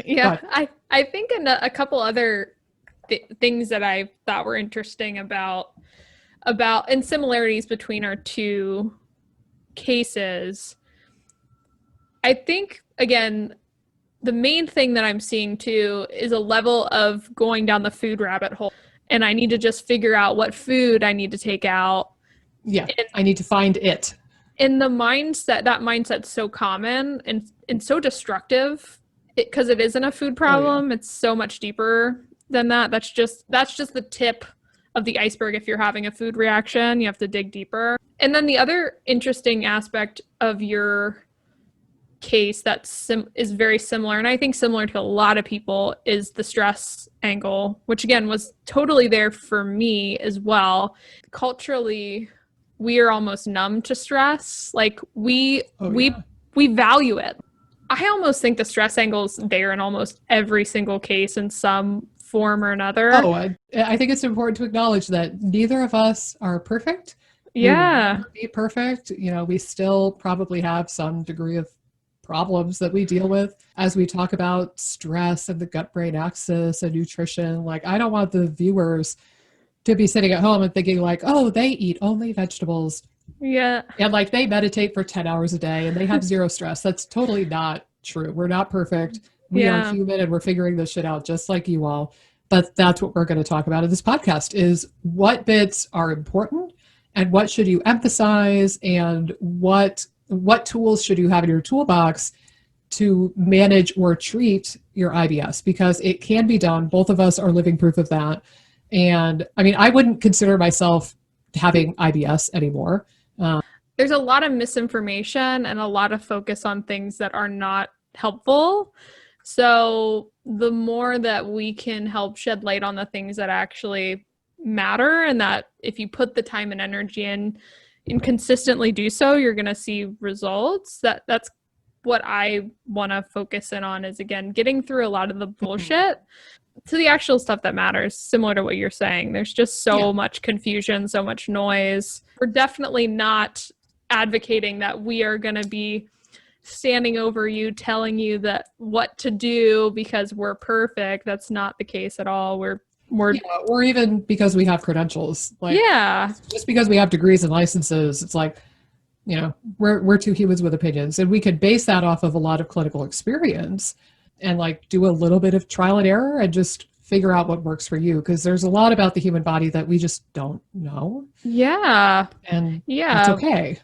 Yeah, But I think a couple other things that I thought were interesting about and similarities between our two cases. I think again, the main thing that I'm seeing too is a level of going down the food rabbit hole, and I need to just figure out what food I need to take out. yeah, And I need to find it. in the mindset, that mindset's so common and so destructive because it isn't a food Oh yeah. problem. It's so much deeper than that. That's just the tip of the iceberg. If you're having a food reaction, you have to dig deeper. And then the other interesting aspect of your case is very similar, and I think similar to a lot of people, is the stress angle, which again was totally there for me as well. Culturally, we are almost numb to stress. Like we Oh we yeah. we value it. I almost think the stress angle's there in almost every single case in some form or another. Oh, I think it's important to acknowledge that neither of us are perfect. We will Yeah. never be perfect. You know, we still probably have some degree of problems that we deal with as we talk about stress and the gut brain axis and nutrition. Like, I don't want the viewers to be sitting at home and thinking, like, oh, they eat only vegetables Yeah. and like they meditate for 10 hours a day and they have zero stress. That's totally not true. We're not perfect. We are Yeah. human and we're figuring this shit out just like you all. But that's what we're going to talk about in this podcast is what bits are important and what should you emphasize and what tools should you have in your toolbox to manage or treat your IBS, because it can be done. Both of us are living proof of that. And I mean, I wouldn't consider myself having IBS anymore. There's a lot of misinformation and a lot of focus on things that are not helpful. So the more that we can help shed light on the things that actually matter, and that if you put the time and energy in and consistently do so, you're going to see results. That's what I want to focus in on, is again getting through a lot of the bullshit to the actual stuff that matters. Similar to what you're saying, there's just Yeah. so much confusion, so much noise. We're definitely not advocating that we are going to be standing over you telling you that what to do because we're perfect. That's not the case at all. We're Yeah, or even because we have credentials. Like, Yeah. just because we have degrees and licenses, it's like, you know, we're two humans with opinions, and we could base that off of a lot of clinical experience and like do a little bit of trial and error and just figure out what works for you, because there's a lot about the human body that we just don't know, Yeah. and that's Yeah. okay.